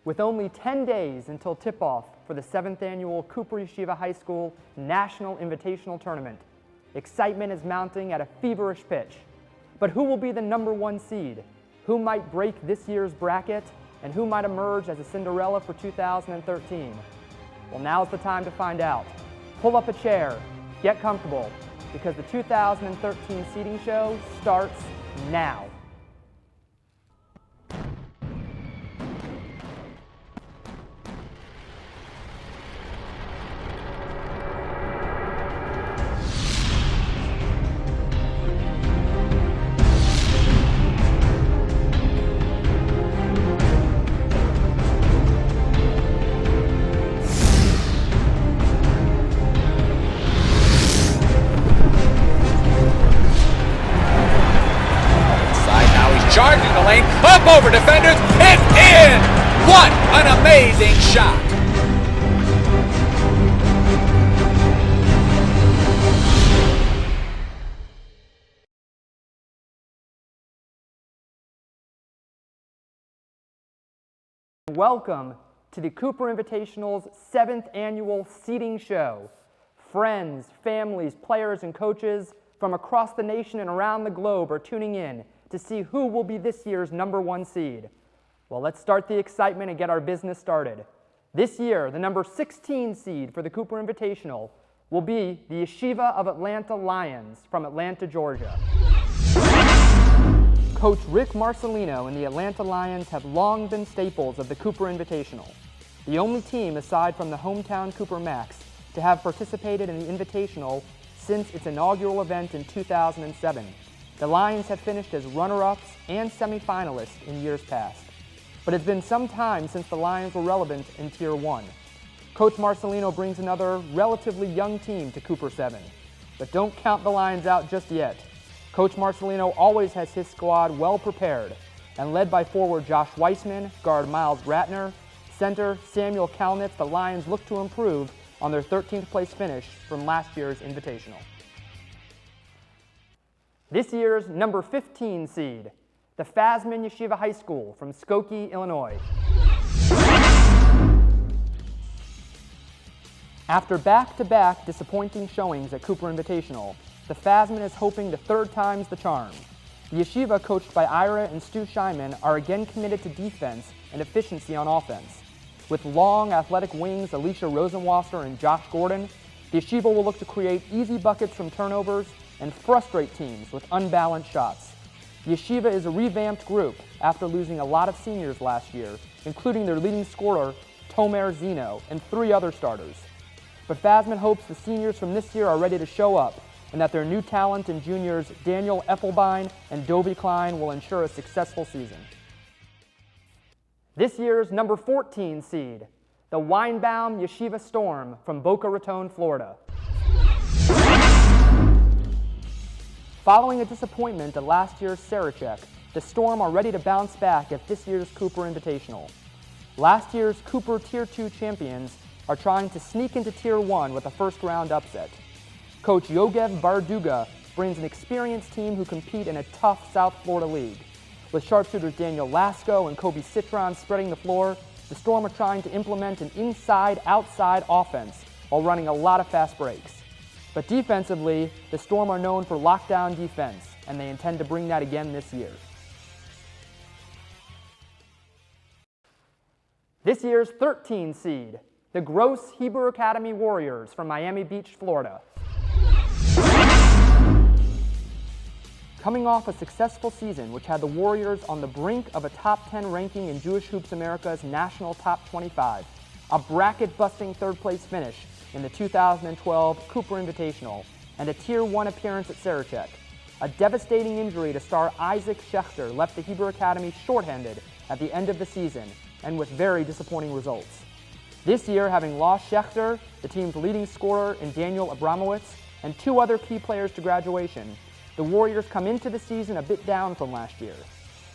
With only 10 days until tip-off for the 7th annual Cooper Yeshiva High School National Invitational Tournament, excitement is mounting at a feverish pitch. But who will be the #1 seed? Who might break this year's bracket? And who might emerge as a Cinderella for 2013? Well, now's the time to find out. Pull up a chair, get comfortable, because the 2013 seeding show starts now. Charging the lane, up over defenders, and in! What an amazing shot! Welcome to the Cooper Invitational's 7th annual seeding show. Friends, families, players, and coaches from across the nation and around the globe are tuning in to see who will be this year's #1 seed. Well, let's start the excitement and get our business started. This year, the number 16 seed for the Cooper Invitational will be the Yeshiva of Atlanta Lions from Atlanta, Georgia. Coach Rick Marcelino and the Atlanta Lions have long been staples of the Cooper Invitational, the only team aside from the hometown Cooper Max to have participated in the Invitational since its inaugural event in 2007. The Lions have finished as runner-ups and semifinalists in years past. But it's been some time since the Lions were relevant in Tier 1. Coach Marcelino brings another relatively young team to Cooper 7. But don't count the Lions out just yet. Coach Marcelino always has his squad well prepared, and led by forward Josh Weissman, guard Miles Ratner, center Samuel Kalnitz, the Lions look to improve on their 13th place finish from last year's Invitational. This year's number 15 seed, the Fasman Yeshiva High School from Skokie, Illinois. After back-to-back disappointing showings at Cooper Invitational, the Fasman is hoping the third time's the charm. The Yeshiva, coached by Ira and Stu Scheinman, are again committed to defense and efficiency on offense. With long, athletic wings Alicia Rosenwasser and Josh Gordon, the Yeshiva will look to create easy buckets from turnovers and frustrate teams with unbalanced shots. The Yeshiva is a revamped group after losing a lot of seniors last year, including their leading scorer, Tomer Zeno, and 3 other starters. But Fasman hopes the seniors from this year are ready to show up, and that their new talent in juniors Daniel Effelbein and Dovie Klein will ensure a successful season. This year's number 14 seed, the Weinbaum Yeshiva Storm from Boca Raton, Florida. Following a disappointment at last year's Sarachek, the Storm are ready to bounce back at this year's Cooper Invitational. Last year's Cooper Tier 2 champions are trying to sneak into Tier 1 with a first-round upset. Coach Yogev Barduga brings an experienced team who compete in a tough South Florida league. With sharpshooters Daniel Lasco and Kobe Citron spreading the floor, the Storm are trying to implement an inside-outside offense while running a lot of fast breaks. But defensively, the Storm are known for lockdown defense, and they intend to bring that again this year. This year's 13 seed, the Gross Hebrew Academy Warriors from Miami Beach, Florida. Coming off a successful season which had the Warriors on the brink of a top 10 ranking in Jewish Hoops America's National Top 25, a bracket-busting third-place finish in the 2012 Cooper Invitational, and a Tier 1 appearance at Sarachek, a devastating injury to star Isaac Schechter left the Hebrew Academy shorthanded at the end of the season and with very disappointing results. This year, having lost Schechter, the team's leading scorer in Daniel Abramowitz, and 2 other key players to graduation, the Warriors come into the season a bit down from last year.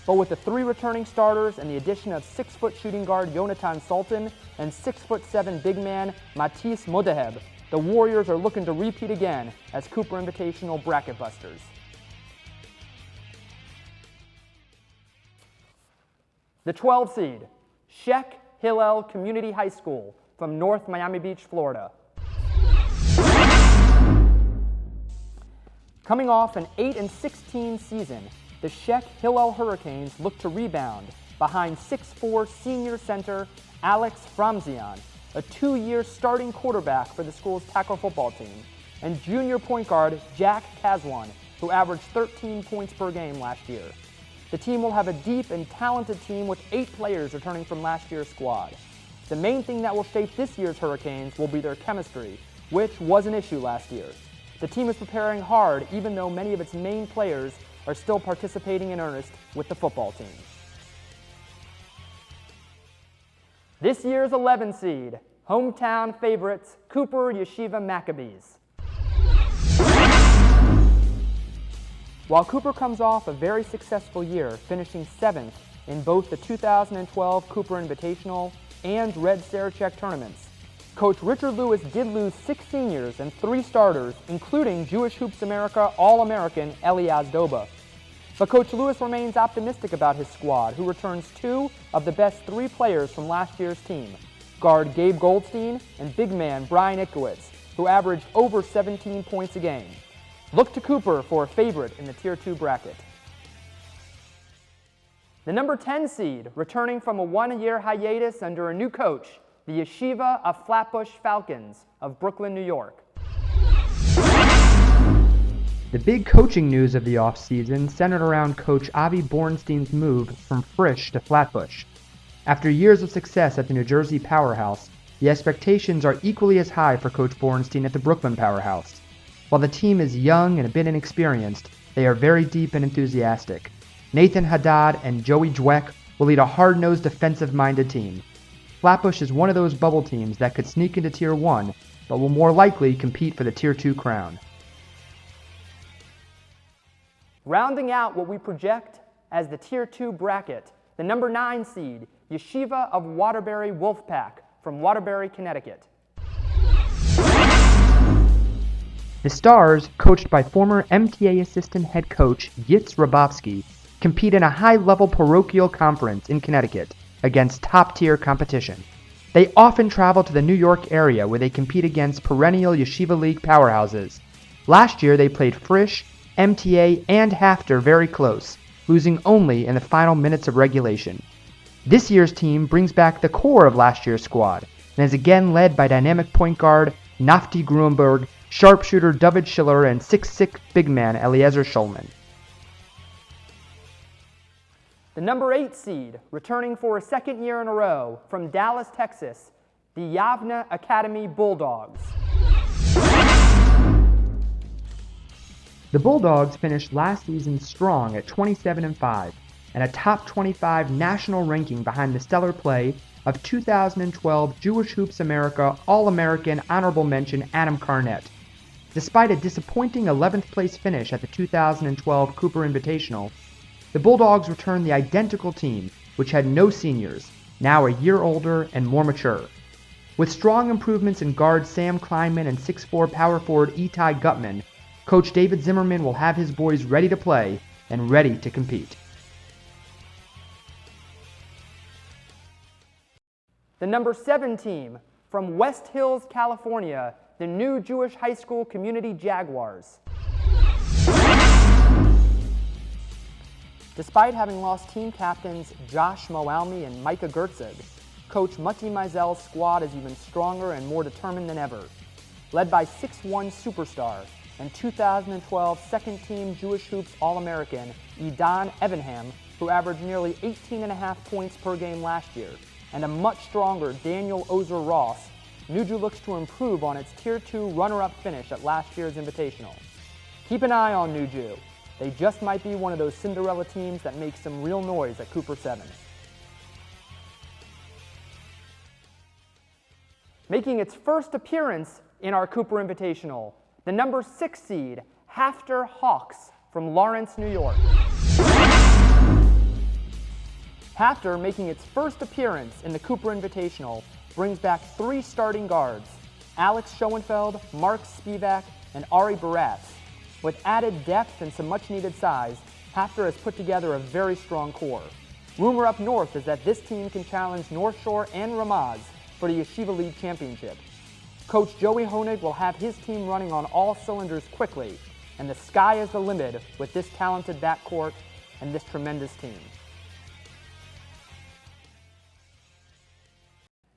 But with the 3 returning starters and the addition of 6-foot shooting guard Yonatan Sultan and 6'7" big man Matisse Modeheb, the Warriors are looking to repeat again as Cooper Invitational bracket busters. The 12 seed, Sheck Hillel Community High School from North Miami Beach, Florida. Coming off an 8-16 season, the Sheck Hillel Hurricanes look to rebound behind 6'4" senior center Alex Framzian, a 2-year starting quarterback for the school's tackle football team, and junior point guard Jack Caswan, who averaged 13 points per game last year. The team will have a deep and talented team with 8 players returning from last year's squad. The main thing that will shape this year's Hurricanes will be their chemistry, which was an issue last year. The team is preparing hard even though many of its main players are still participating in earnest with the football team. This year's 11 seed, hometown favorites Cooper Yeshiva Maccabees. While Cooper comes off a very successful year, finishing 7th in both the 2012 Cooper Invitational and Red Sarachek tournaments, Coach Richard Lewis did lose 6 seniors and 3 starters, including Jewish Hoops America All-American Elias Doba. But Coach Lewis remains optimistic about his squad, who returns 2 of the best 3 players from last year's team, guard Gabe Goldstein and big man Brian Itkowitz, who averaged over 17 points a game. Look to Cooper for a favorite in the Tier 2 bracket. The number 10 seed, returning from a 1-year hiatus under a new coach, the Yeshiva of Flatbush Falcons of Brooklyn, New York. The big coaching news of the offseason centered around Coach Avi Bornstein's move from Frisch to Flatbush. After years of success at the New Jersey powerhouse, the expectations are equally as high for Coach Bornstein at the Brooklyn powerhouse. While the team is young and a bit inexperienced, they are very deep and enthusiastic. Nathan Haddad and Joey Dweck will lead a hard-nosed, defensive-minded team. Flatbush is one of those bubble teams that could sneak into Tier 1, but will more likely compete for the Tier 2 crown. Rounding out what we project as the Tier 2 bracket, the number 9 seed, Yeshiva of Waterbury Wolfpack from Waterbury, Connecticut. The Stars, coached by former MTA assistant head coach Yitz Rabovsky, compete in a high-level parochial conference in Connecticut against top-tier competition. They often travel to the New York area where they compete against perennial Yeshiva League powerhouses. Last year they played Frisch, MTA, and Hafter very close, losing only in the final minutes of regulation. This year's team brings back the core of last year's squad and is again led by dynamic point guard Nafti Gruenberg, sharpshooter David Schiller, and 6'6" big man Eliezer Schulman. The number 8 seed, returning for a 2nd year in a row from Dallas, Texas, the Yavne Academy Bulldogs. The Bulldogs finished last season strong at 27-5 and a top 25 national ranking behind the stellar play of 2012 Jewish Hoops America All-American honorable mention Adam Carnett. Despite a disappointing 11th place finish at the 2012 Cooper Invitational, the Bulldogs returned the identical team, which had no seniors, now a year older and more mature. With strong improvements in guard Sam Kleinman and 6'4" power forward Itai Gutman, Coach David Zimmerman will have his boys ready to play and ready to compete. The number 7 team, from West Hills, California, the new Jewish High School Community Jaguars. Despite having lost team captains Josh Moalmy and Micah Gertzig, Coach Mutty Meisel's squad is even stronger and more determined than ever. Led by 6'1" superstar and 2012 second-team Jewish Hoops All-American Edan Evanham, who averaged nearly 18.5 points per game last year, and a much stronger Daniel Ozer Ross, Nuju looks to improve on its Tier 2 runner-up finish at last year's Invitational. Keep an eye on Nuju. They just might be one of those Cinderella teams that makes some real noise at Cooper 7. Making its first appearance in our Cooper Invitational, the number 6 seed, Hafter Hawks from Lawrence, New York. Hafter, making its first appearance in the Cooper Invitational, brings back 3 starting guards, Alex Schoenfeld, Mark Spivak, and Ari Baratz. With added depth and some much-needed size, Hafter has put together a very strong core. Rumor up north is that this team can challenge North Shore and Ramaz for the Yeshiva League Championship. Coach Joey Honig will have his team running on all cylinders quickly, and the sky is the limit with this talented backcourt and this tremendous team.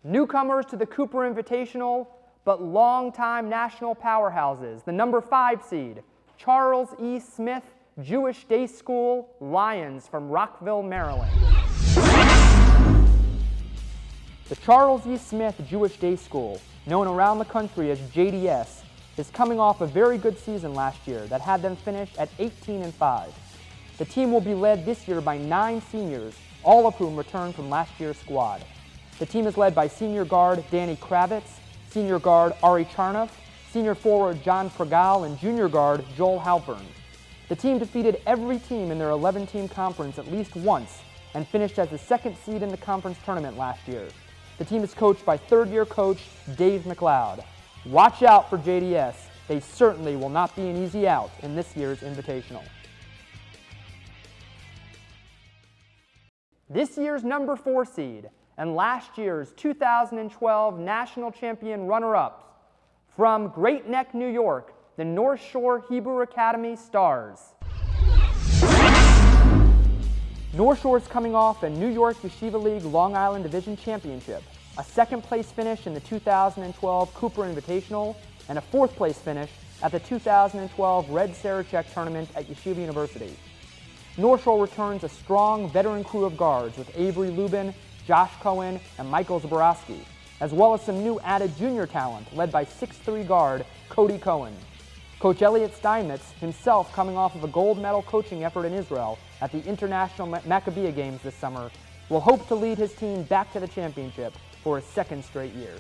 Newcomers to the Cooper Invitational, but longtime national powerhouses. The number 5 seed, Charles E. Smith Jewish Day School Lions from Rockville, Maryland. The Charles E. Smith Jewish Day School, known around the country as JDS, is coming off a very good season last year that had them finish at 18-5. The team will be led this year by 9 seniors, all of whom returned from last year's squad. The team is led by senior guard Danny Kravitz, senior guard Ari Charnoff, senior forward John Pragal, and junior guard Joel Halpern. The team defeated every team in their 11-team conference at least once and finished as the 2nd seed in the conference tournament last year. The team is coached by third-year coach Dave McLeod. Watch out for JDS. They certainly will not be an easy out in this year's Invitational. This year's number 4 seed and last year's 2012 national champion runner-ups from Great Neck, New York, the North Shore Hebrew Academy Stars. North Shore is coming off a New York Yeshiva League Long Island Division Championship, a 2nd place finish in the 2012 Cooper Invitational, and a 4th place finish at the 2012 Red Sarachek Tournament at Yeshiva University. North Shore returns a strong veteran crew of guards with Avery Lubin, Josh Cohen, and Michael Zaborowski, as well as some new added junior talent led by 6'3" guard Cody Cohen. Coach Elliot Steinmetz, himself coming off of a gold medal coaching effort in Israel at the International Maccabiah Games this summer, will hope to lead his team back to the championship for his 2nd straight year.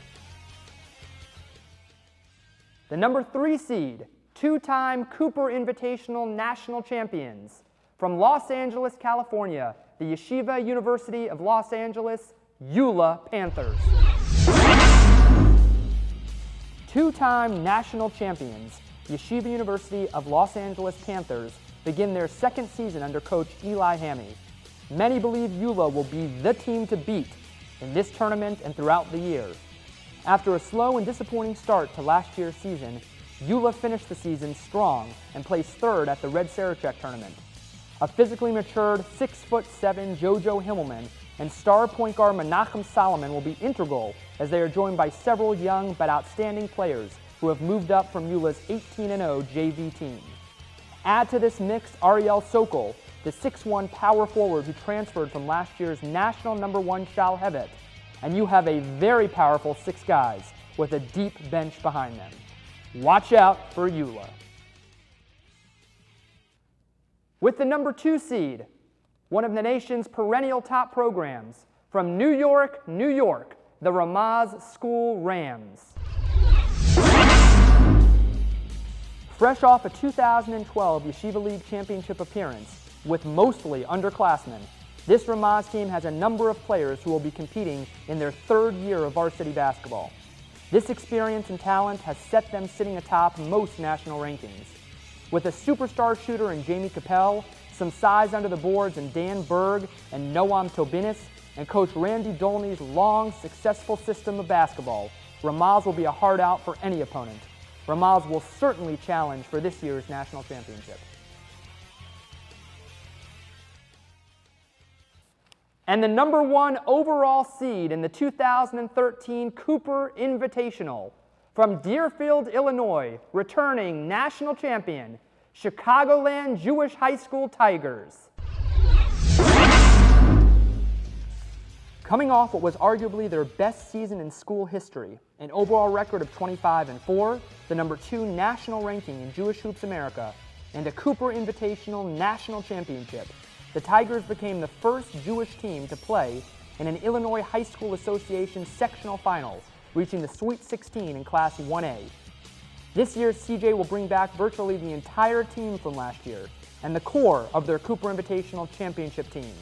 The number 3 seed, 2-time Cooper Invitational national champions, from Los Angeles, California, the Yeshiva University of Los Angeles, EULA Panthers. 2-time national champions, Yeshiva University of Los Angeles Panthers begin their 2nd season under coach Eli Hammy. Many believe EULA will be the team to beat in this tournament and throughout the year. After a slow and disappointing start to last year's season, EULA finished the season strong and placed 3rd at the Red Sarachek Tournament. A physically matured 6'7" JoJo Himmelman and star point guard Menachem Solomon will be integral as they are joined by several young but outstanding players who have moved up from EULA's 18-0 JV team. Add to this mix Ariel Sokol, the 6'1" power forward who transferred from last year's national number 1 Shal Hevet, and you have a very powerful 6 guys with a deep bench behind them. Watch out for EULA. With the number 2 seed, one of the nation's perennial top programs, from New York, New York, the Ramaz School Rams. Fresh off a 2012 Yeshiva League Championship appearance with mostly underclassmen, this Ramaz team has a number of players who will be competing in their 3rd year of varsity basketball. This experience and talent has set them sitting atop most national rankings. With a superstar shooter in Jamie Capel, some size under the boards in Dan Berg and Noam Tobinis, and Coach Randy Dolney's long, successful system of basketball, Ramaz will be a hard out for any opponent. Ramaz will certainly challenge for this year's national championship. And the number 1 overall seed in the 2013 Cooper Invitational, from Deerfield, Illinois, returning national champion, Chicagoland Jewish High School Tigers. Coming off what was arguably their best season in school history, an overall record of 25-4, the number 2 national ranking in Jewish Hoops America, and a Cooper Invitational national championship, the Tigers became the first Jewish team to play in an Illinois High School Association sectional final, reaching the Sweet 16 in Class 1A. This year's CJ will bring back virtually the entire team from last year and the core of their Cooper Invitational championship team.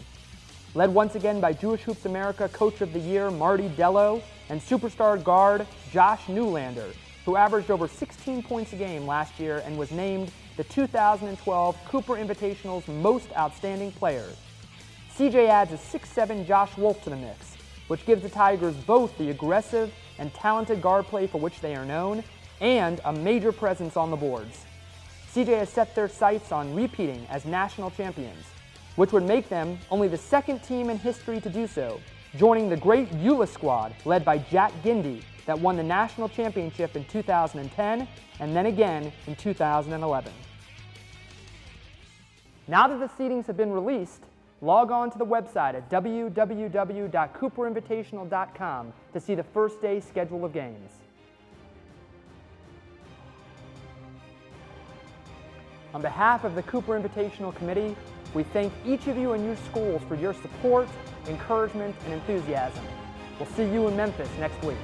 Led once again by Jewish Hoops America Coach of the Year Marty Dello and superstar guard Josh Newlander, who averaged over 16 points a game last year and was named the 2012 Cooper Invitational's most outstanding player. CJ adds a 6'7" Josh Wolf to the mix, which gives the Tigers both the aggressive and talented guard play for which they are known and a major presence on the boards. CJ has set their sights on repeating as national champions, which would make them only the second team in history to do so, joining the great Eula squad led by Jack Gindy that won the national championship in 2010 and then again in 2011. Now that the seedings have been released, log on to the website at www.cooperinvitational.com to see the first day schedule of games. On behalf of the Cooper Invitational Committee, we thank each of you and your schools for your support, encouragement, and enthusiasm. We'll see you in Memphis next week.